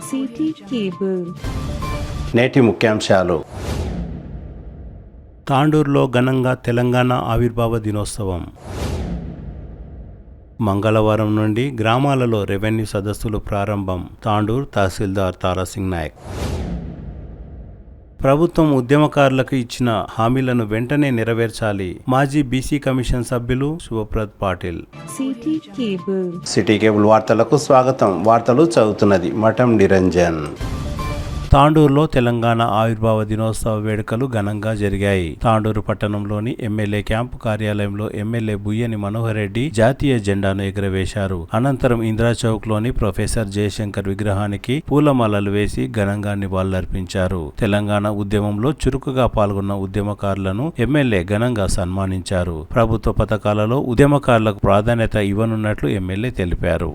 City cable. నేటి ముఖ్యాంశాలు. తాండూరులో ఘనంగా తెలంగాణ ఆవిర్భావ దినోత్సవం. మంగళవారం నుండి గ్రామాలలో రెవెన్యూ సదస్సులు ప్రారంభం. తాండూరు తహసీల్దార్ తారాసింగ్ నాయక్. ప్రభుత్వం ఉద్యమకారులకు ఇచ్చిన హామీలను వెంటనే నెరవేర్చాలి. మాజీ బీసీ కమిషన్ సభ్యులు శుభప్రద్ పాటిల్. సిటీ కేబుల్ వార్తలకు స్వాగతం. వార్తలు చదువుతున్నది మఠం నిరంజన్. తాండూరులో తెలంగాణ ఆవిర్భావ దినోత్సవ వేడుకలు ఘనంగా జరిగాయి. తాండూరు పట్టణంలోని ఎమ్మెల్యే క్యాంపు కార్యాలయంలో ఎమ్మెల్యే బుయ్యని మనోహర్ రెడ్డి జాతీయ జెండాను ఎగురవేశారు. అనంతరం ఇందిరా చౌక్ లోని ప్రొఫెసర్ జయశంకర్ విగ్రహానికి పూలమాలలు వేసి ఘనంగా నివాళులర్పించారు. తెలంగాణ ఉద్యమంలో చురుకుగా పాల్గొన్న ఉద్యమకారులను ఎమ్మెల్యే ఘనంగా సన్మానించారు. ప్రభుత్వ పథకాలలో ఉద్యమకారులకు ప్రాధాన్యత ఇవ్వనున్నట్లు ఎమ్మెల్యే తెలిపారు.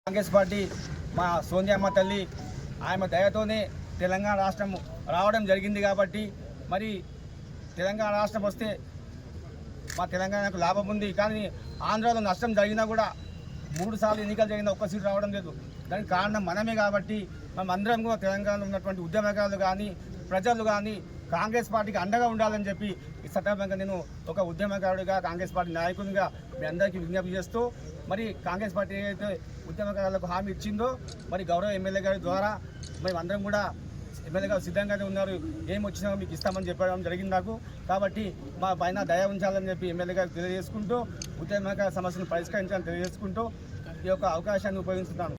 కాంగ్రెస్ పార్టీ మా సోనియమ్మ తల్లి ఆమె దయతోనే తెలంగాణ రాష్ట్రం రావడం జరిగింది. కాబట్టి మరి తెలంగాణ రాష్ట్రం వస్తే మా తెలంగాణకు లాభం ఉంది. కానీ ఆంధ్రాలో నష్టం జరిగినా కూడా 3 సార్లు ఎన్నికలు జరిగినా ఒక్క సీటు రావడం లేదు. దానికి కారణం మనమే. కాబట్టి మనం అందరం కూడా తెలంగాణలో ఉన్నటువంటి ఉద్యమకారులు కానీ ప్రజలు కానీ కాంగ్రెస్ పార్టీకి అండగా ఉండాలని చెప్పి ఈ సందర్భంగా నేను ఒక ఉద్యమకారుడిగా కాంగ్రెస్ పార్టీ నాయకునిగా మీ అందరికీ విజ్ఞప్తి చేస్తూ, మరి కాంగ్రెస్ పార్టీ ఏదైతే ఉద్యమకారులకు హామీ ఇచ్చిందో మరి గౌరవ ఎమ్మెల్యే గారి ద్వారా మేము అందరం కూడా ఎమ్మెల్యే గారు సిద్ధంగానే ఉన్నారు. ఏం వచ్చినా మీకు ఇస్తామని చెప్పడం జరిగింది నాకు. కాబట్టి మా పైన దయ ఉంచాలని చెప్పి ఎమ్మెల్యే గారు తెలియజేసుకుంటూ ఉద్యమకారుల సమస్యను పరిష్కరించాలని తెలియజేసుకుంటూ ఈ యొక్క అవకాశాన్ని ఉపయోగిస్తున్నాను.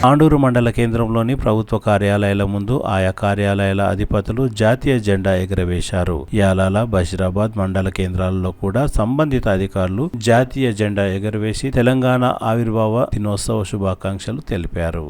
తాండూరు మండల కేంద్రంలోని ప్రభుత్వ కార్యాలయాల ముందు ఆయా కార్యాలయాల అధిపతులు జాతీయ జెండా ఎగురవేశారు. యాలాల, బషీరాబాద్ మండల కేంద్రాలలో కూడా సంబంధిత అధికారులు జాతీయ జెండా ఎగురవేసి తెలంగాణ ఆవిర్భావ దినోత్సవ శుభాకాంక్షలు తెలిపారు.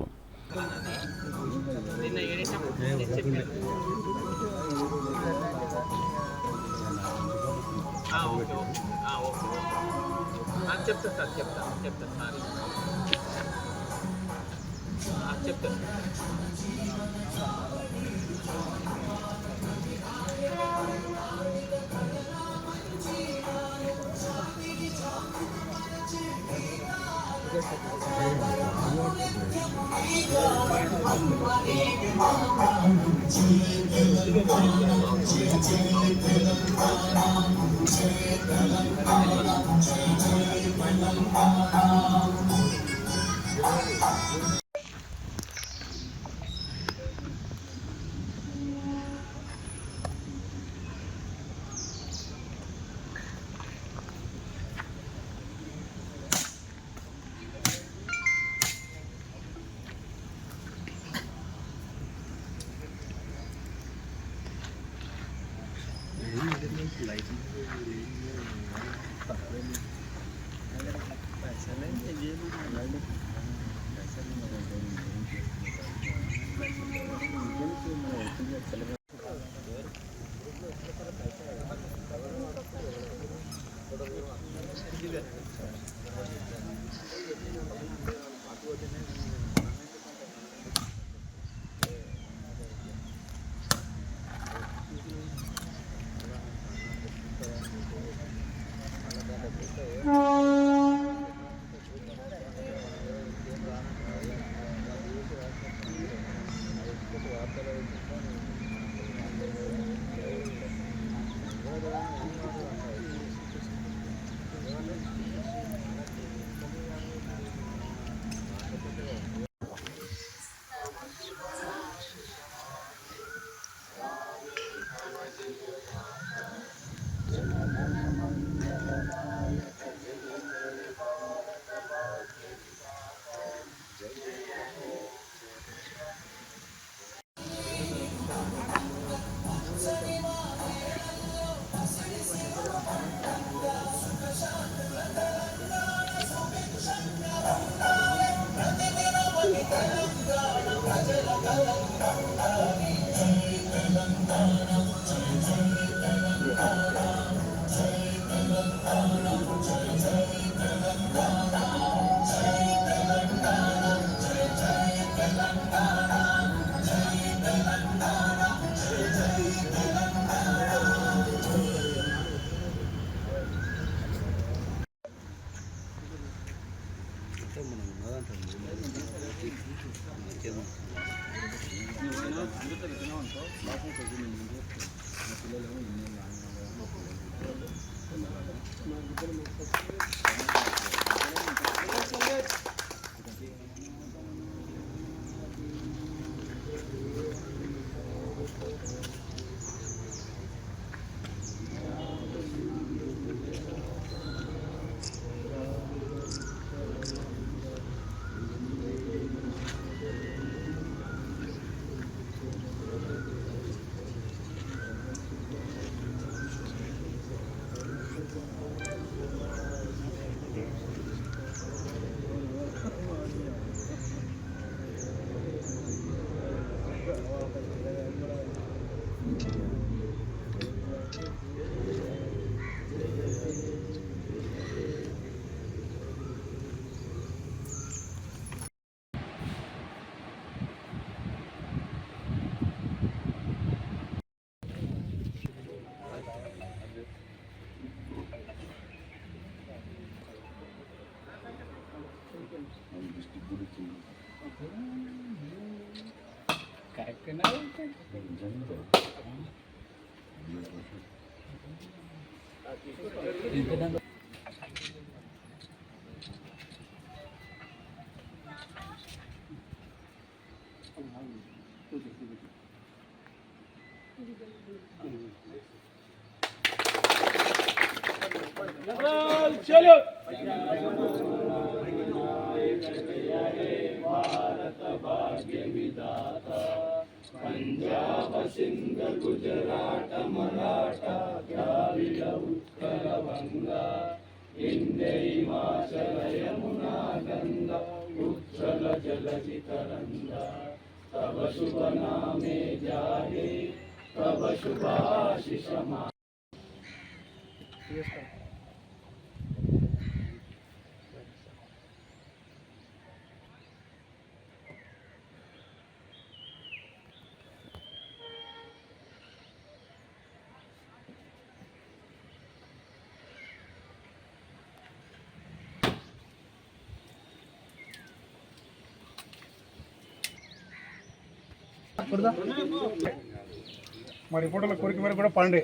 మరి ఫోటోల కోరిక మేరకు కూడా పండే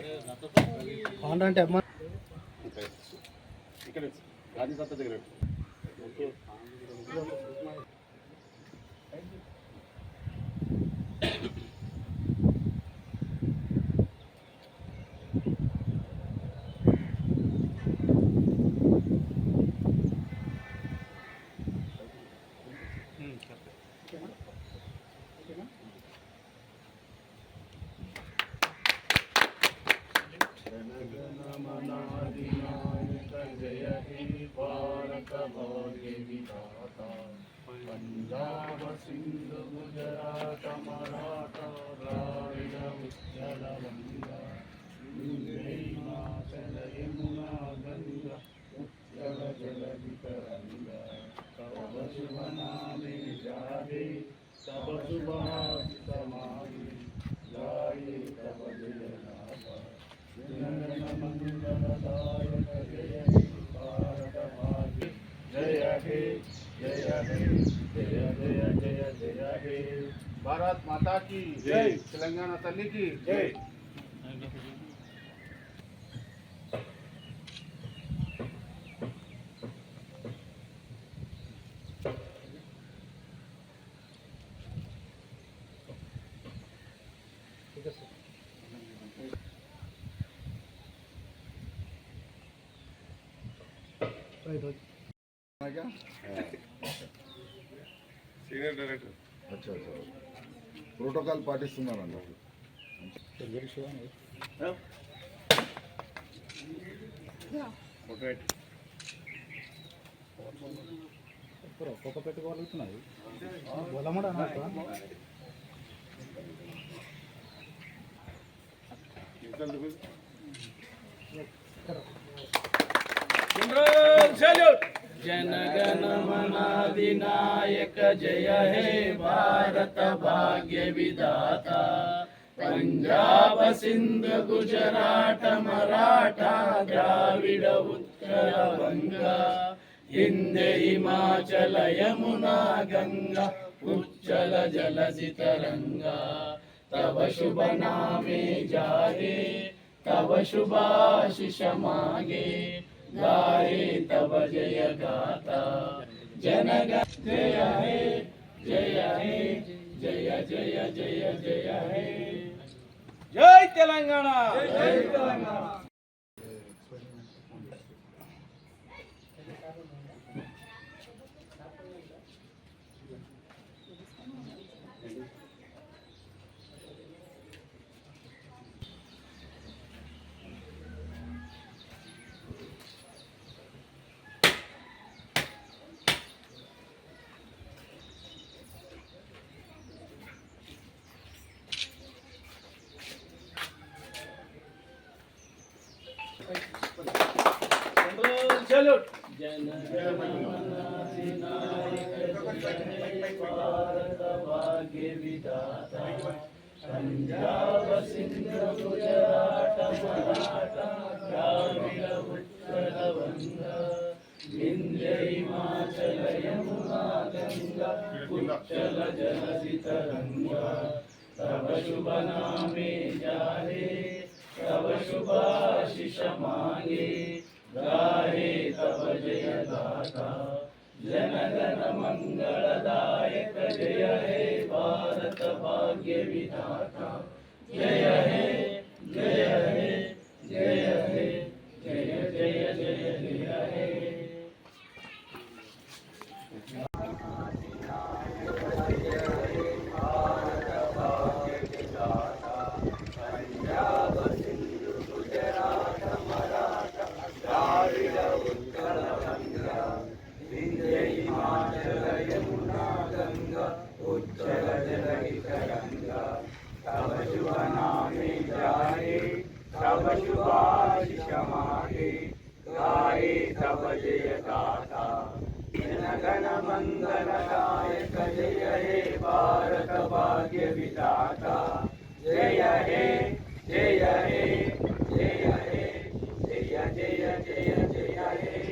అంటే అమ్మ పంజాబ సింధు గుజరాత మరాఠ ద్రావిడ ఉచ్చల వంగ హిమాచల యమునా గంగ ఉచ్చల జలధి తరంగ తవ శుభ నామే జాగే తవ శుభాసి సమాగే గాయే తవ జయ నామ జనగణ మంగళదాయక జయ హే భారత భాగ్య జయ హే जय हे जय जय जय जय हे भारत माता की जय तेलंगाना तल्ली की जय సీనియర్ డైరెక్టర్ అచ్చా అచ్చా ప్రోటోకాల్ పాటిస్తున్నారండి ఒక్కొక్క పెట్టుకోగలుగుతున్నది బొలమడ जनगण मन अधिनायक जय हे भारत भाग्य विधाता पंजाब सिंध गुजरात मराठा द्राविड उत्कल बंगा हिंद हिमाचल यमुना गंगा उच्चल जलधि तरंगा तव शुभ नामे जागे तव शुभाशिष मागे गाये तव जय गाथा जनगण जय हे जय हे जय जय जय जय हे जय तेलंगाना जय तेलंगाना। Salute. जन गण मन अधिनायक जय हे भारत भाग्य विधाता पंजाब सिंध गुजरात मराठा द्राविड उत्कल बंगा विंध्य हिमाचल यमुना गंगा उच्चल जलधि तरंगा तव शुभ नामे जाहे तव शुभाशिष मागे गाहे तव जय गाथा जनगण मंगलदायक जय हे भारत भाग्य विधाता जय हे जय हे जय हे जय जय जय जय हे तव शुभाशिष मागे गाये तव जय गाथा जनगण मंगलदायक जय हे भारत भाग्य विधाता जय हे जय हे जय हे जय जय जय जय हे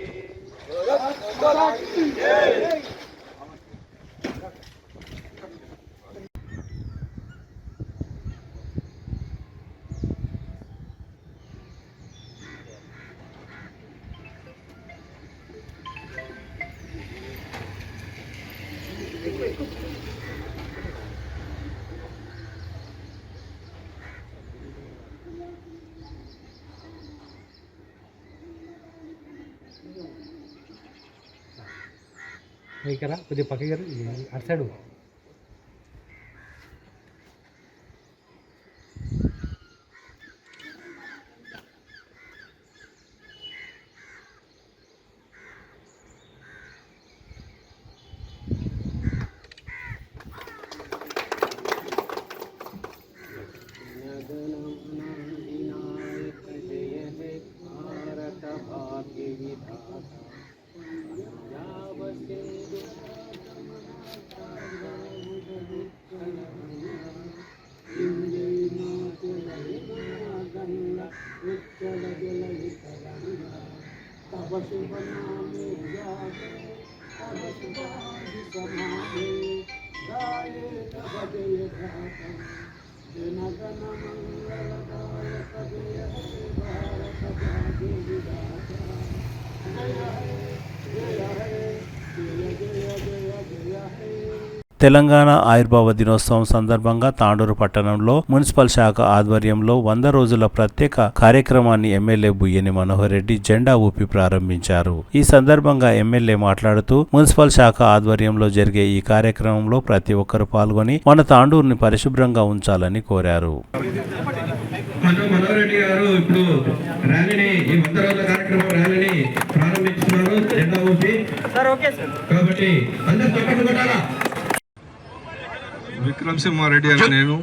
ఇక్కడ కొద్దిగా పక్కకి అటు సైడు తెలంగాణ ఆవిర్భావ దినోత్సవం సందర్భంగా తాండూరు పట్టణంలో మున్సిపల్ శాఖ ఆధ్వర్యంలో 100 రోజుల ప్రత్యేక కార్యక్రమాన్ని ఎమ్మెల్యే బుయ్యని మనోహర్ రెడ్డి జెండా ఊపి ప్రారంభించారు. ఈ సందర్భంగా ఎమ్మెల్యే మాట్లాడుతూ మున్సిపల్ శాఖ ఆధ్వర్యంలో జరిగే ఈ కార్యక్రమంలో ప్రతి ఒక్కరు పాల్గొని మన తాండూరుని పరిశుభ్రంగా ఉంచాలని కోరారు. మనోహర్ రెడ్డి గారు ఇప్పుడు ర్యాలీని ఈ 100 రోజుల కార్యక్రమం ర్యాలీని ప్రారంభించుతున్నారు జెండా ఊపి. కాబట్టి అందరూ చప్పట్లు కొట్టాలా. విక్రమ్ సింహారెడ్డి అని నేను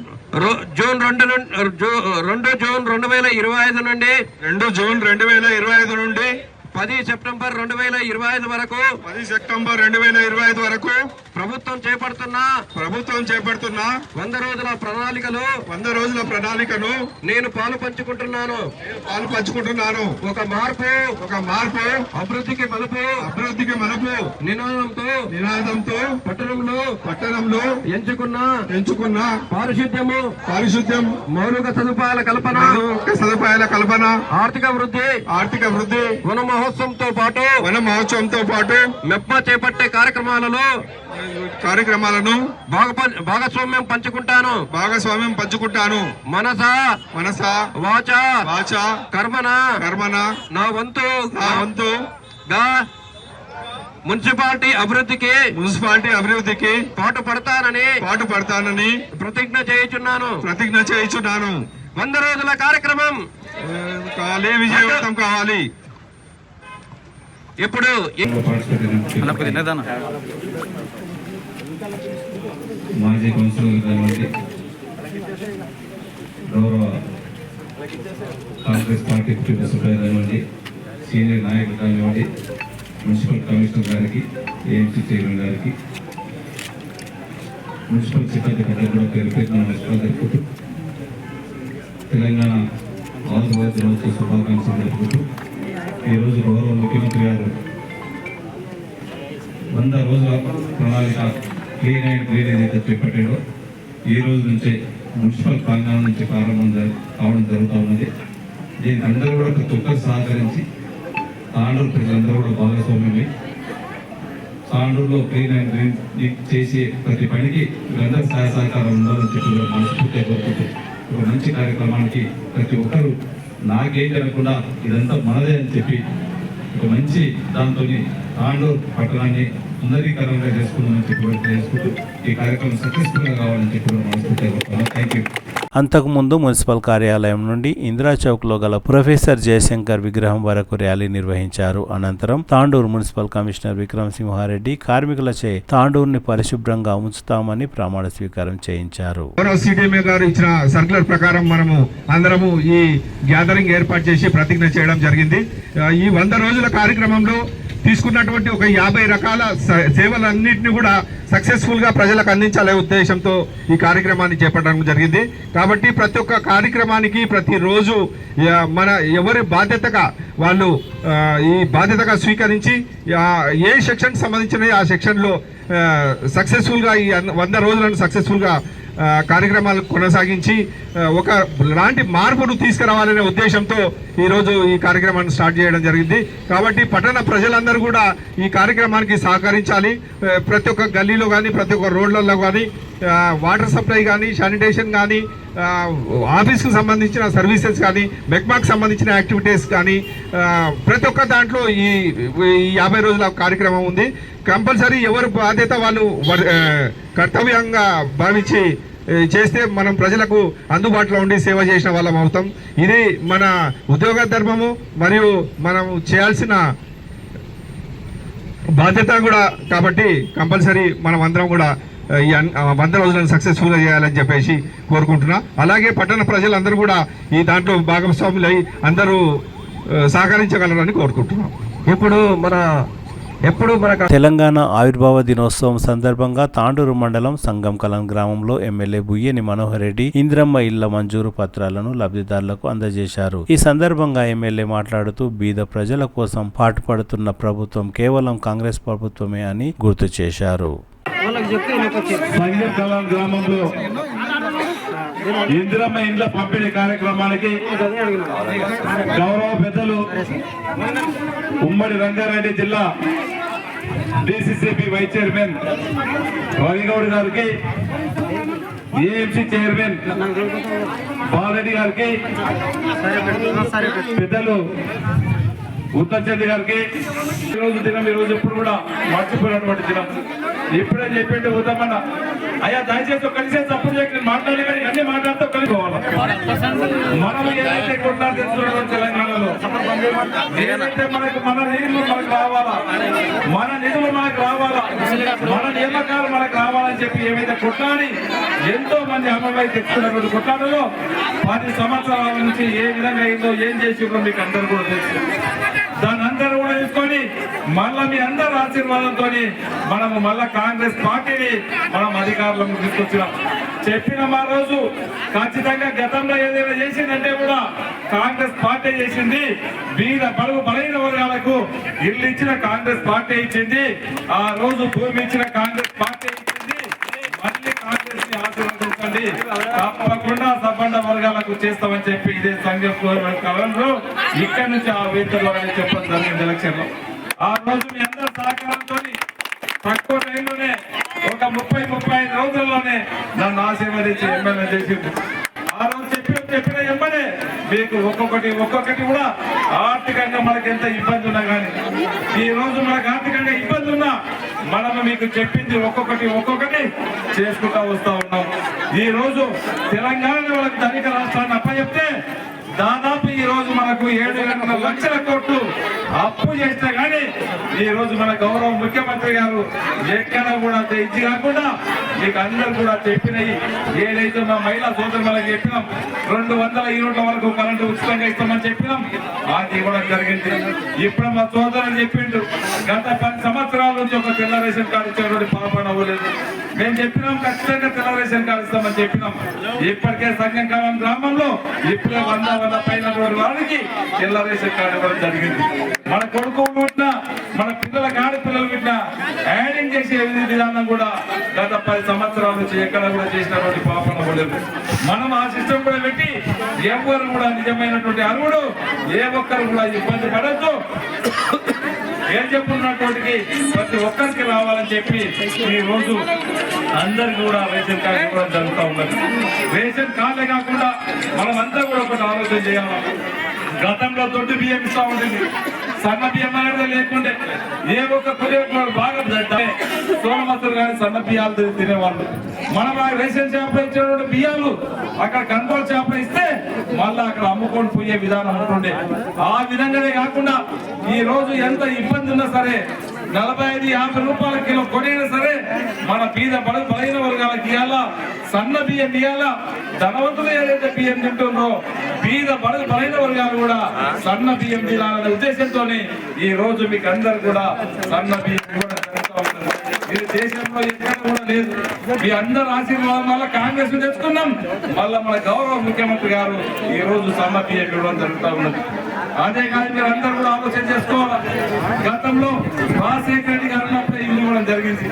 జూన్ 2025 నుండి 2 జూన్ 2025 నుండి 10 సెప్టెంబర్ 2025 వరకు 10 సెప్టెంబర్ 2025 వరకు ప్రభుత్వం చేపడుతున్న 100 రోజుల ప్రణాళికను నేను పాలు పంచుకుంటున్నాను. ఒక మార్పు అభివృద్ధికి మలుపు నినాదంతో పట్టణంలో ఎంచుకున్న పారిశుద్ధ్యం మౌలిక సదుపాయాల కల్పన ఆర్థిక వృద్ధి వన మహోత్సవంతో పాటు మెప్మా చేపట్టే కార్యక్రమాలను భాగస్వామ్యం పంచుకుంటాను. మనస వాచ కర్మన నా వంతుగా మున్సిపాలిటీ అభివృద్ధికి పాటు పడతానని ప్రతిజ్ఞ చేయుచున్నాను. 100 రోజుల కార్యక్రమం విజయవంతం కావాలి. ఇప్పుడు మాజీ కౌన్సిలర్ కానివ్వండి, గౌరవ కాంగ్రెస్ పార్టీ కుటుంబ సభ్యులు కానివ్వండి, సీనియర్ నాయకులు కానివ్వండి, మున్సిపల్ కమిషనర్ గారికి, ఏఎంసీ చైర్మన్ గారికి, మున్సిపల్ సిబ్బంది అందరూ కూడా పేరు నమస్కారాలు తెలుపుతూ తెలంగాణ ఆంధ్రప్రదేశ్ దినోత్సవ శుభాకాంక్షలు తెలుపుతూ ఈరోజు గౌరవ ముఖ్యమంత్రి గారు 100 రోజుల ప్రణాళిక క్లీన్ అండ్ గ్రీన్ ఏదైతే చేపట్టాడో ఈ రోజు నుంచే మున్సిపల్ ప్రాంగణం నుంచి ప్రారంభం కావడం జరుగుతూ ఉన్నది. దీనికి అందరూ కూడా ప్రతి ఒక్కరు సహకరించి తాండూరు ప్రజలందరూ కూడా భాగస్వామ్యమై తాండూరులో క్లీన్ అండ్ గ్రీన్ చేసే ప్రతి పనికి వీళ్ళందరూ సహాయ సహకారం ఉండాలని చెప్పి మనస్ఫూర్తిగా కోరుకుంటూ ఒక మంచి కార్యక్రమానికి ప్రతి ఒక్కరూ నాకేం జరగకుండా ఇదంతా మనదే అని చెప్పి ఒక మంచి దాంతో తాండూరు పట్టణాన్ని సుందరీకరణగా చేసుకుందామని చెప్పి చేసుకుంటూ ఈ కార్యక్రమం సక్సెస్ఫుల్ గా కావాలని చెప్పి మనస్ఫూర్తిగా కోరుతున్నాను. Thank you. అంతకుముందు మున్సిపల్ కార్యాలయం నుండి ఇందిరా చౌక్లో గల ప్రొఫెసర్ జయశంకర్ విగ్రహం వరకు ర్యాలీ నిర్వహించారు. అనంతరం తాండూరు మున్సిపల్ కమిషనర్ విక్రమ్ సింహారెడ్డి కార్మికులచే తాండూరుని పరిశుభ్రంగా ఉంచుతామని ప్రమాణ స్వీకారం చేయించారు. సిడిఎంఏ గారు ఇచ్చిన సర్క్యులర్ ప్రకారం మనము అందరము ఈ గ్యాదరింగ్ ఏర్పాటు చేసి ప్రతిజ్ఞ చేయడం జరిగింది. ఈ 100 రోజుల కార్యక్రమంలో తీసుకున్నటువంటి ఒక 50 రకాల సేవలన్నింటినీ కూడా సక్సెస్ఫుల్ గా ప్రజలకు అందించాలనే ఉద్దేశంతో ఈ కార్యక్రమాన్ని చేపట్టడం జరిగింది. కాబట్టి ప్రతి ఒక్క కార్యక్రమానికి ప్రతిరోజు మన ఎవరి బాధ్యతగా వాళ్ళు ఈ బాధ్యతగా స్వీకరించి ఏ సెక్షన్ సంబంధించిన ఆ సెక్షన్లో సక్సెస్ఫుల్గా ఈ 100 రోజులను సక్సెస్ఫుల్గా కార్యక్రమాలు కొనసాగించి ఒక లాంటి మార్పును తీసుకురావాలనే ఉద్దేశంతో ఈరోజు ఈ కార్యక్రమాన్ని స్టార్ట్ చేయడం జరిగింది. కాబట్టి పట్టణ ప్రజలందరూ కూడా ఈ కార్యక్రమానికి సహకరించాలి. ప్రతి ఒక్క గల్లీలో కానీ ప్రతి ఒక్క రోడ్లలో కానీ వాటర్ సప్లై కానీ శానిటేషన్ కానీ ఆఫీస్కు సంబంధించిన సర్వీసెస్ కానీ మెక్మాకు సంబంధించిన యాక్టివిటీస్ కానీ ప్రతి ఒక్క దాంట్లో ఈ 50 రోజుల కార్యక్రమం ఉంది. కంపల్సరీ ఎవరు బాధ్యత వాళ్ళు కర్తవ్యంగా భావించి చేస్తే మనం ప్రజలకు అందుబాటులో ఉండి సేవ చేసిన వాళ్ళం అవుతాం. ఇది మన ఉద్యోగ ధర్మము మరియు మనం చేయాల్సిన బాధ్యత కూడా. కాబట్టి కంపల్సరీ మనం అందరం కూడా ఈ 100 రోజులను సక్సెస్ఫుల్గా చేయాలని చెప్పేసి కోరుకుంటున్నా. అలాగే పట్టణ ప్రజలందరూ కూడా ఈ దాంట్లో భాగస్వాములై అందరూ సహకరించగలరని కోరుకుంటున్నాం. తెలంగాణ ఆవిర్భావ దినోత్సవం సందర్భంగా తాండూరు మండలం సంగంకలం గ్రామంలో ఎమ్మెల్యే బుయ్యేని మనోహర్ రెడ్డి ఇంద్రమ్మ ఇళ్ల మంజూరు పత్రాలను లబ్ధిదారులకు అందజేశారు. ఈ సందర్భంగా ఎమ్మెల్యే మాట్లాడుతూ బీద ప్రజల కోసం పాటుపడుతున్న ప్రభుత్వం కేవలం కాంగ్రెస్ ప్రభుత్వమే అని గుర్తు చేశారు. సంగంకలం గ్రామంలో ఇందిరమ్మ ఇండ్ల పంపిణీ కార్యక్రమానికి గౌరవ పెద్దలు ఉమ్మడి రంగారెడ్డి జిల్లా డిసిసిబి వైస్ చైర్మన్ రవిగౌడ్ గారికి, ఏఎంసీ చైర్మన్ బాలరెడ్డి గారికి, పెద్దలు ఉత్తచంద్ర గారికి ఈరోజు దినం ఈరోజు ఎప్పుడు కూడా మర్చిపోయినటువంటి దినం. ఎప్పుడే చెప్పేట్టు ఉదమన్న అయ్యా దయచేసి కలిసే తప్పుడు చేయక నేను మాట్లాడి కానీ అన్ని మాట్లాడితే కలిసిపోవాలి. మనం ఏదైతే కొట్లాడుతున్నారో తెలంగాణలో ఏదైతే మన నీళ్లు మనకు రావాలా, మన నిధులు మనకు రావాలా, మన నియామకాలు మనకు రావాలని చెప్పి ఏమైతే కొట్లాడి ఎంతో మంది అమలై తెచ్చుకున్నటువంటి కొట్లాటలో 10 సంవత్సరాల నుంచి ఏ విధంగా అయిందో ఏం చేసిందో మీకు అందరూ కూడా తెలుసు. దాన్ని అందరూ కూడా తీసుకొని మళ్ళా మీ అందరి ఆశీర్వాదంతో మనము మళ్ళా కాంగ్రెస్ పార్టీని మనం అధికారంలోకి తీసుకొచ్చినాం. చెప్పిన మా రోజు ఖచ్చితంగా గతంలో ఏదైనా చేసిందంటే కూడా కాంగ్రెస్ పార్టీ చేసింది. బీద బడుగు బలైన వర్గాలకు ఇల్లు ఇచ్చిన కాంగ్రెస్ పార్టీ ఇచ్చింది. ఆ రోజు భూమి ఇచ్చిన కాంగ్రెస్ పార్టీ ఇచ్చింది. మళ్ళీ కాంగ్రెస్ ని ఆశీర్వదించండి, తప్పకుండా సబ్బండ వర్గాలకు చేస్తామని చెప్పి ఇదే సంఘం కాలంలో ఇక్కడి నుంచి ఆ వేదికలో చెప్పడం జరిగింది. ఎలక్షన్ లో ఆ రోజు మీ అందరి సహకారంతో తక్కువ టైంలోనే ఒక 30-35 రోజుల్లోనే నన్ను ఆశీర్వదించి ఎమ్మెల్యే చేసింది. ఆ రోజు చెప్పిన ఎమ్మనే మీకు ఒక్కొక్కటి కూడా ఆర్థికంగా మనకి ఎంత ఇబ్బంది ఉన్నా కానీ, ఈ రోజు మనకు ఆర్థికంగా ఇబ్బంది ఉన్నా మనము మీకు చెప్పింది ఒక్కొక్కటి చేసుకుంటా వస్తా ఉన్నాం. ఈ రోజు తెలంగాణ వాళ్ళకి ధనిక రాష్ట్రాన్ని అప్పచెప్తే దాదాపు ఈ రోజు మనకు 7 లక్షల కోట్లు అప్పు చేస్తే గానీ ఈ రోజు మన గౌరవ ముఖ్యమంత్రి గారు ఎక్కడ కూడా తెచ్చి కాకుండా మీకు అందరూ కూడా చెప్పినవి ఏదైతే మా మహిళా సోదరు మనకి చెప్పినాం 200 యూనిట్ల వరకు కరెంటు ఉచితంగా ఇస్తామని చెప్పినాం. అది ఇవ్వడం జరిగింది. ఇప్పుడు మా సోదరులు చెప్పిండు గత 10 సంవత్సరాల నుంచి ఒక తెల్ల రేషన్ కార్డు ఇచ్చేటువంటి పాపన అవ్వలేదు. మేము చెప్పినాం ఖచ్చితంగా తెల్ల రేషన్ కార్డు ఇస్తామని చెప్పినాం. ఇప్పటికే సంఘం కాలం గ్రామంలో ఇప్పుడే 100 పైన వారికి తెల్ల రేషన్ కార్డు ఇవ్వడం జరిగింది. మన కొడుకు పుట్టిన మన పిల్లలకు ఆడపిల్లలు పుట్టిన యాడింగ్ చేసే విధానం కూడా గత 10 సంవత్సరాల నుంచి ఎక్కడ కూడా చేసినటువంటి పాపన అవ్వలేదు. మనం ఆ సిస్టమ్ కూడా పెట్టి ఎవరు కూడా నిజమైనటువంటి అర్హుడు ఏ ఒక్కరు కూడా ఇబ్బంది పడద్దు, ఏం చెప్పుకున్నటువంటికి ప్రతి ఒక్కరికి రావాలని చెప్పి ఈ రోజు అందరికి కూడా రేషన్ కార్డు ఇవ్వడం జరుగుతూ ఉన్నది. రేషన్ కార్డులే కాకుండా మనమంతా కూడా ఒకటి ఆలోచన చేయాలి. గతంలో దొడ్డు బియ్యం ఇస్తా ఉంటుంది, సన్న బియ్యం అనేది లేకుండే. ఏ ఒక్క కుటుంబం బాగా సోమమస్తులు కానీ సన్న బియ్యాలు తినేవాళ్ళు. మనం ఆ రేషన్ షాప్లో ఇచ్చినటువంటి బియ్యాలు అక్కడ కంట్రోల్ షాప్లో ఇస్తే మళ్ళీ అక్కడ అమ్ముకొని పోయే విధానం ఉంటుండే. ఆ విధంగానే కాకుండా ఈ రోజు ఎంత ఇబ్బంది ఉన్నా సరే 45-50 రూపాయల కిలో కొనైనా సరే మన బీద బలైన వర్గాలకు ఇవ్వాలా, సన్న బియ్యం ఇవ్వాలా. ధనవంతులు ఏదైతే బియ్యం తింటుందో బీద బలైన వర్గాలు కూడా సన్న బియ్యం తినాలనే ఉద్దేశంతో ఈ రోజు మీకు అందరు కూడా సన్న బియ్యం కూడా జరుగుతూ ఉంటుంది. ఇది దేశంలో ఎక్కడ కూడా లేదు. మీ అందరు ఆశీర్వాదం వల్ల కాంగ్రెస్ తెచ్చుకున్నాం. మళ్ళా మన గౌరవ ముఖ్యమంత్రి గారు ఈ రోజు సన్న బియ్యం ఇవ్వడం జరుగుతూ ఉన్నది. అదే కాదు మీరు అందరూ కూడా ఆలోచన చేసుకోవాలి. గతంలో రాజశేఖర రెడ్డి గారు ఉన్నప్పుడు ఇల్లు ఇవ్వడం జరిగింది.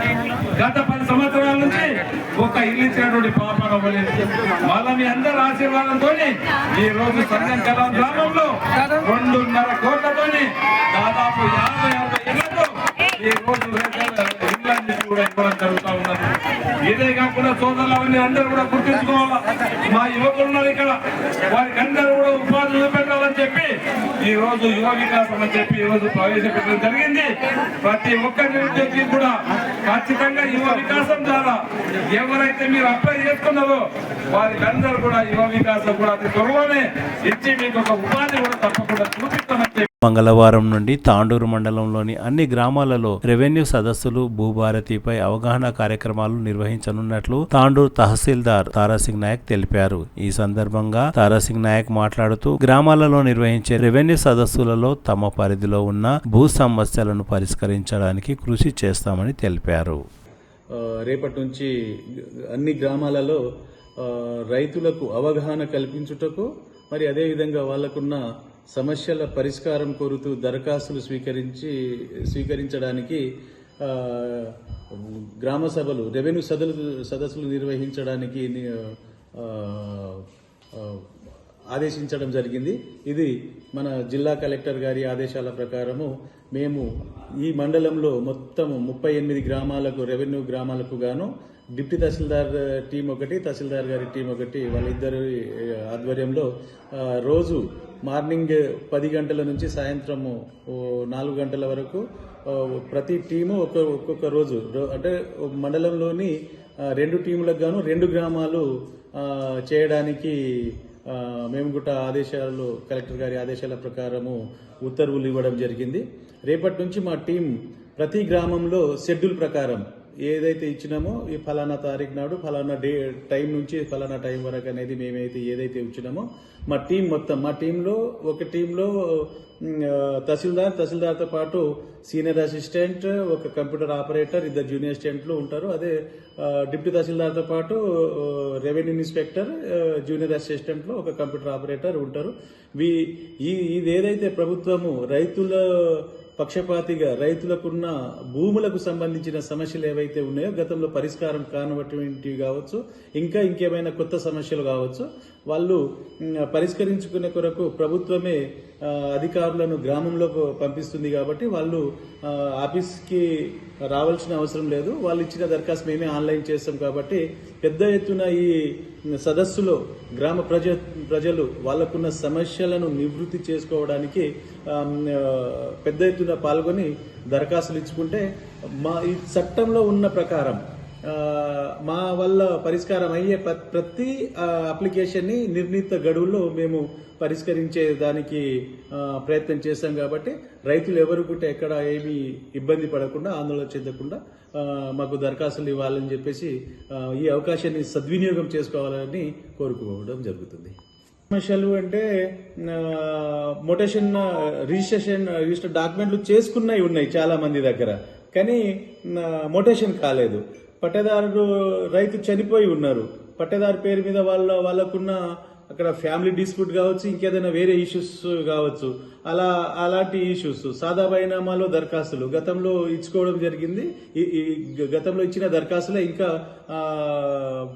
గత 10 సంవత్సరాల నుంచి ఒక ఇల్లు ఇచ్చినటువంటి పాపన అవ్వలేదు. మళ్ళా మీ అందరి ఆశీర్వాదంతో ఈ రోజు సంఘం కలాం గ్రామంలో 2.5 కోట్లతోని దాదాపు 50 ఇళ్లకు ఈ రోజు ఇళ్ళన్నీ కూడా ఇవ్వడం జరుగుతూ ఉన్నది. ఇదే కాకుండా సోదరులు అవన్నీ అందరూ కూడా గుర్తించుకోవాలా. మా యువకులు ఉన్నారు ఇక్కడ, వారికి అందరూ కూడా ఉపాధి చూపెట్టాలని చెప్పి ఈ రోజు యువ వికాసం అని చెప్పి ఈ రోజు ప్రవేశపెట్టడం జరిగింది. ప్రతి ఒక్క నిరుద్యోగి కూడా ఖచ్చితంగా యువ వికాసం ద్వారా ఎవరైతే మీరు అప్లై చేసుకున్నారో వారికి అందరూ కూడా యువ వికాసం కూడా అతి త్వరలోనే ఇచ్చి మీకు ఒక ఉపాధి కూడా తప్పకుండా చూపిస్తామని చెప్పి మంగళవారం నుండి తాండూరు మండలంలోని అన్ని గ్రామాలలో రెవెన్యూ సదస్సులు, భూభారతిపై అవగాహన కార్యక్రమాలు నిర్వహించనున్నట్లు తాండూరు తహసీల్దార్ తారాసింగ్ నాయక్ తెలిపారు. ఈ సందర్భంగా తారాసింగ్ నాయక్ మాట్లాడుతూ గ్రామాలలో నిర్వహించే రెవెన్యూ సదస్సులలో తమ పరిధిలో ఉన్న భూ సమస్యలను పరిష్కరించడానికి కృషి చేస్తామని తెలిపారు. రేపటి నుంచి అన్ని గ్రామాలలో రైతులకు అవగాహన కల్పించుటకు మరి అదేవిధంగా వాళ్లకున్న సమస్యల పరిష్కారం కోరుతూ దరఖాస్తులు స్వీకరించడానికి గ్రామ సభలు, రెవెన్యూ సదస్సులు నిర్వహించడానికి ఆదేశించడం జరిగింది. ఇది మన జిల్లా కలెక్టర్ గారి ఆదేశాల ప్రకారము మేము ఈ మండలంలో మొత్తం 38 గ్రామాలకు, రెవెన్యూ గ్రామాలకు గాను డిప్యూటీ తహసీల్దార్ టీం ఒకటి, తహసీల్దార్ గారి టీం ఒకటి, వాళ్ళిద్దరి ఆధ్వర్యంలో రోజు మార్నింగ్ 10 గంటల నుంచి సాయంత్రము 4 గంటల వరకు ప్రతి టీము ఒక్కొక్క రోజు అంటే మండలంలోని 2 టీములకు గాను 2 గ్రామాలు చేయడానికి మేము కూడా కలెక్టర్ గారి ఆదేశాల ప్రకారము ఉత్తర్వులు ఇవ్వడం జరిగింది. రేపటి నుంచి మా టీం ప్రతి గ్రామంలో షెడ్యూల్ ప్రకారం ఏదైతే ఇచ్చినామో ఈ ఫలానా తారీఖు నాడు ఫలానా టైం నుంచి ఫలానా టైం వరకు అనేది మేమైతే ఏదైతే ఇచ్చినామో మా టీంలో ఒక టీంలో తహసీల్దార్తో పాటు సీనియర్ అసిస్టెంట్, ఒక కంప్యూటర్ ఆపరేటర్, 2 జూనియర్ అసిస్టెంట్లు ఉంటారు. అదే డిప్యూటీ తహసీల్దార్తో పాటు రెవెన్యూ ఇన్స్పెక్టర్, జూనియర్ అసిస్టెంట్లో ఒక కంప్యూటర్ ఆపరేటర్ ఉంటారు. ఇది ఏదైతే ప్రభుత్వము రైతుల పక్షపాతిగా రైతులకున్న భూములకు సంబంధించిన సమస్యలు ఏవైతే ఉన్నాయో గతంలో పరిష్కారం కానటువంటివి కావచ్చు, ఇంకేమైనా కొత్త సమస్యలు కావచ్చు, వాళ్ళు పరిష్కరించుకునే కొరకు ప్రభుత్వమే అధికారులను గ్రామంలో పంపిస్తుంది. కాబట్టి వాళ్ళు ఆఫీస్కి రావాల్సిన అవసరం లేదు. వాళ్ళు ఇచ్చిన దరఖాస్తు మేమే ఆన్లైన్ చేస్తాం. కాబట్టి పెద్ద ఎత్తున ఈ సదస్సులో గ్రామ ప్రజలు వాళ్ళకున్న సమస్యలను నివృత్తి చేసుకోవడానికి పెద్ద ఎత్తున పాల్గొని దరఖాస్తులు ఇచ్చుకుంటే ఈ చట్టంలో ఉన్న ప్రకారం మా వల్ల పరిష్కారం అయ్యే ప్రతి అప్లికేషన్ ని నిర్ణీత గడువుల్లో మేము పరిష్కరించే దానికి ప్రయత్నం చేశాం. కాబట్టి రైతులు ఎవరు కూడా ఎక్కడ ఏమీ ఇబ్బంది పడకుండా, ఆందోళన చెందకుండా మాకు దరఖాస్తులు ఇవ్వాలని చెప్పేసి ఈ అవకాశాన్ని సద్వినియోగం చేసుకోవాలని కోరుకోవడం జరుగుతుంది. సమస్యలు అంటే రిజిస్టర్ డాక్యుమెంట్లు చేసుకున్నవి ఉన్నాయి చాలా మంది దగ్గర, కానీ మొటేషన్ కాలేదు. పట్టేదారు రైతు చనిపోయి ఉన్నారు. పట్టేదారు పేరు మీద వాళ్ళకున్న అక్కడ ఫ్యామిలీ డిస్ప్యూట్ కావచ్చు, ఇంకేదైనా వేరే ఇష్యూస్ కావచ్చు. అలాంటి ఇష్యూస్ సాదా బైనామాలో దరఖాస్తులు గతంలో ఇచ్చుకోవడం జరిగింది. గతంలో ఇచ్చిన దరఖాస్తులే ఇంకా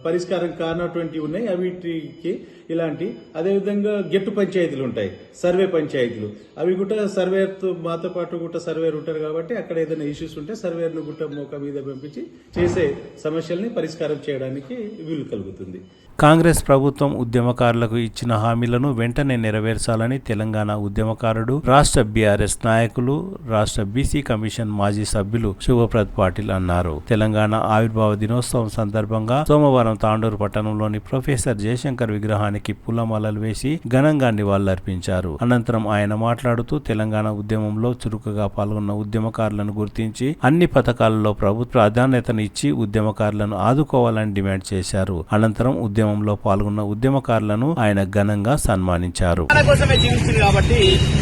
పరిష్కారం కానటువంటివి ఉన్నాయి. అవిటికి ఇలాంటి అదేవిధంగా గెట్టు పంచాయతీలు ఉంటాయి, సర్వే పంచాయతీలు. అవి కూడా సర్వేర్తో మాతో పాటు కూడా సర్వేర్ ఉంటారు. కాబట్టి అక్కడ ఏదైనా ఇష్యూస్ ఉంటే సర్వేర్ను గుట్ట మోక మీద పంపించి చేసే సమస్యల్ని పరిష్కారం చేయడానికి వీలు కలుగుతుంది. కాంగ్రెస్ ప్రభుత్వం ఉద్యమకారులకు ఇచ్చిన హామీలను వెంటనే నెరవేర్చాలని తెలంగాణ ఉద్యమకారుడు, రాష్ట్ర బీఆర్ఎస్ నాయకులు, రాష్ట్ర బీసీ కమిషన్ మాజీ సభ్యులు శుభప్రద్ పాటిల్ అన్నారు. తెలంగాణ ఆవిర్భావ దినోత్సవం సందర్భంగా సోమవారం తాండూరు పట్టణంలోని ప్రొఫెసర్ జయశంకర్ విగ్రహానికి పూలమాలలు వేసి ఘనంగా నివాళులర్పించారు. అనంతరం ఆయన మాట్లాడుతూ తెలంగాణ ఉద్యమంలో చురుకుగా పాల్గొన్న ఉద్యమకారులను గుర్తించి అన్ని పథకాలలో ప్రభుత్వ ప్రాధాన్యతను ఇచ్చి ఉద్యమకారులను ఆదుకోవాలని డిమాండ్ చేశారు. అనంతరం ఉద్యమంలో పాల్గొన్న ఉద్యమకారులను ఆయన ఘనంగా సన్మానించారు. కోసమే జీవించింది కాబట్టి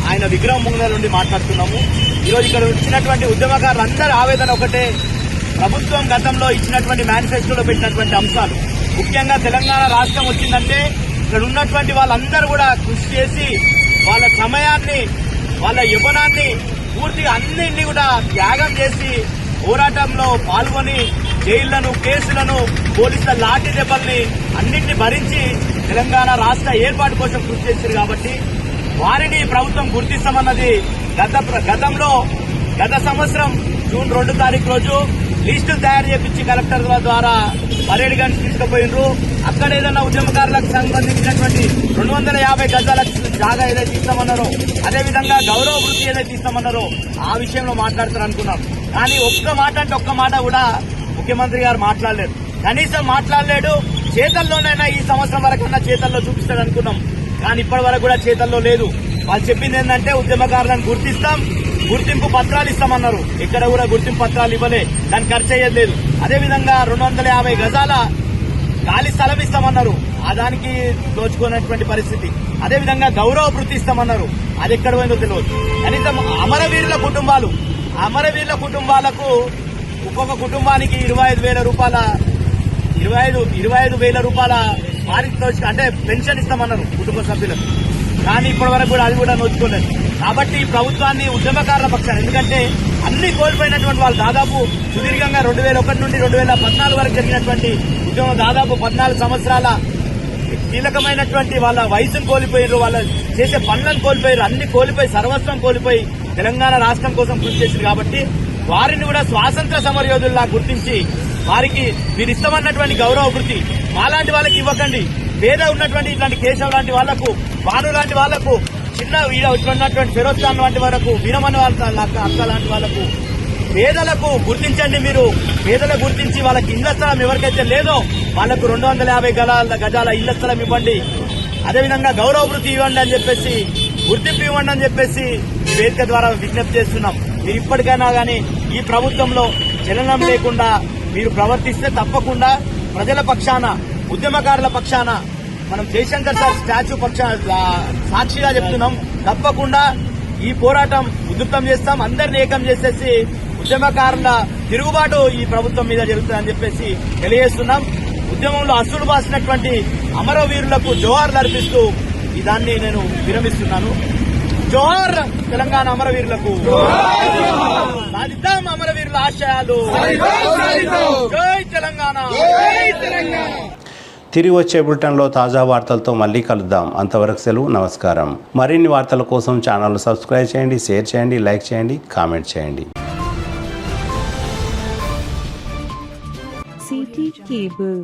ఆయన విగ్రహం ముందు నుండి మాట్లాడుతున్నాము. ఈరోజు ఇక్కడ వచ్చినటువంటి ఉద్యమకారులు అందరి ఆవేదన ఒకటే, ప్రభుత్వం గతంలో ఇచ్చినటువంటి మేనిఫెస్టోలో పెట్టినటువంటి అంశాలు, ముఖ్యంగా తెలంగాణ రాష్ట్రం వచ్చిందంటే ఇక్కడ ఉన్నటువంటి వాళ్ళందరూ కూడా కృషి చేసి వాళ్ళ సమయాన్ని, వాళ్ళ యవ్వనాన్ని పూర్తిగా అన్నింటినీ కూడా త్యాగం చేసి పోరాటంలో పాల్గొని జైళ్లను, కేసులను, పోలీసుల లాఠీ దెబ్బల్ని అన్నింటినీ భరించి తెలంగాణ రాష్ట్ర ఏర్పాటు కోసం కృషి చేశారు. కాబట్టి వారిని ప్రభుత్వం గుర్తిస్తామన్నది గతంలో గత సంవత్సరం జూన్ 2 తారీఖు రోజు లిస్టులు తయారు చేపించి కలెక్టర్ ద్వారా పరేడ్ గన్స్ తీసుకుపోయినరు. అక్కడ ఏదైనా ఉద్యమకారులకు సంబంధించినటువంటి 250 గజాల జాగా ఏదైతే ఇస్తామన్నారో, అదేవిధంగా గౌరవ వృత్తి ఏదైతే ఇస్తామన్నారో ఆ విషయంలో మాట్లాడతారు అనుకున్నాం. కానీ ఒక్క మాట కూడా ముఖ్యమంత్రి గారు మాట్లాడలేరు. కనీసం మాట్లాడలేడు. చేతల్లోనైనా ఈ సంవత్సరం వరకన్నా చేతల్లో చూపిస్తాడు అనుకున్నాం, కానీ ఇప్పటి వరకు కూడా చేతల్లో లేదు. వాళ్ళు చెప్పింది ఏంటంటే ఉద్యమకారులను గుర్తిస్తాం, గుర్తింపు పత్రాలు ఇస్తామన్నారు. ఇక్కడ కూడా గుర్తింపు పత్రాలు ఇవ్వలే, దానికి ఖర్చు అయ్యేది. అదేవిధంగా 250 గజాల ఖాళీ స్థలం ఇస్తామన్నారు, ఆ దానికి దోచుకున్నటువంటి పరిస్థితి. అదేవిధంగా గౌరవ వృత్తి ఇస్తామన్నారు, అది ఎక్కడ పోయిందో తెలియదు. కనీసం అమరవీరుల కుటుంబాలకు ఒక్కొక్క కుటుంబానికి 25,000 రూపాయల పారితోషికం అంటే పెన్షన్ ఇస్తామన్నారు కుటుంబ సభ్యులకు. కానీ ఇప్పటి వరకు కూడా అది కూడా నోచుకోలేదు. కాబట్టి ఈ ప్రభుత్వాన్ని ఉద్యమకారుల పక్షాన్ని, ఎందుకంటే అన్ని కోల్పోయినటువంటి వాళ్ళు దాదాపు సుదీర్ఘంగా 2001 నుండి 2014 వరకు జరిగినటువంటి ఉద్యమం దాదాపు 14 సంవత్సరాల కీలకమైనటువంటి వాళ్ళ వయసును కోల్పోయారు, వాళ్ళ చేసే పనులను కోల్పోయారు, అన్ని కోల్పోయి సర్వస్వం కోల్పోయి తెలంగాణ రాష్ట్రం కోసం కృషి చేశారు. కాబట్టి వారిని కూడా స్వాతంత్ర సమరయోధుల్లా గుర్తించి వారికి మీరు ఇస్తామన్నటువంటి గౌరవ వృత్తి మాలాంటి వాళ్ళకి ఇవ్వకండి. పేద ఉన్నటువంటి ఇట్లాంటి కేశవ్ లాంటి వాళ్లకు, భాను లాంటి వాళ్లకు, చిన్న ఉన్నటువంటి ఫిరోజ్ ఖాన్ లాంటి వరకు, వీరమణి వాళ్ళ అక్క లాంటి వాళ్లకు, పేదలకు గుర్తించండి. మీరు పేదలకు గుర్తించి వాళ్ళకి ఇళ్ల స్థలం ఎవరికైతే లేదో వాళ్లకు 250 గజాల ఇళ్ల స్థలం ఇవ్వండి. అదేవిధంగా గౌరవ వృత్తి ఇవ్వండి అని చెప్పేసి, గుర్తింపు ఇవ్వండి అని చెప్పేసి ఈ వేదిక ద్వారా విజ్ఞప్తి చేస్తున్నాం. మీరు ఇప్పటికైనా కానీ ఈ ప్రభుత్వంలో చలనం లేకుండా మీరు ప్రవర్తిస్తే తప్పకుండా ప్రజల పక్షాన, ఉద్యమకారుల పక్షాన, మనం జయశంకర్ సార్ స్టాచ్యూ సాక్షిగా చెప్తున్నాం, తప్పకుండా ఈ పోరాటం ఉధృతం చేస్తాం. అందరిని ఏకం చేసేసి ఉద్యమకారుల తిరుగుబాటు ఈ ప్రభుత్వం మీద జరుగుతుందని చెప్పేసి తెలియజేస్తున్నాం. ఉద్యమంలో అసలు బాసినటువంటి అమరవీరులకు జోహార్లు అర్పిస్తూ ఈ దాన్ని నేను విరమిస్తున్నాను. జోహార్ తెలంగాణ అమరవీరులకు, సాధిద్దాం అమరవీరుల ఆశయాలు. జై తెలంగాణ. తిరిగి వచ్చే బులెటిన్లో తాజా వార్తలతో మళ్ళీ కలుద్దాం. అంతవరకు సెలవు, నమస్కారం. మరిన్ని వార్తల కోసం ఛానల్ సబ్స్క్రైబ్ చేయండి, షేర్ చేయండి, లైక్ చేయండి, కామెంట్ చేయండి. CT Cable.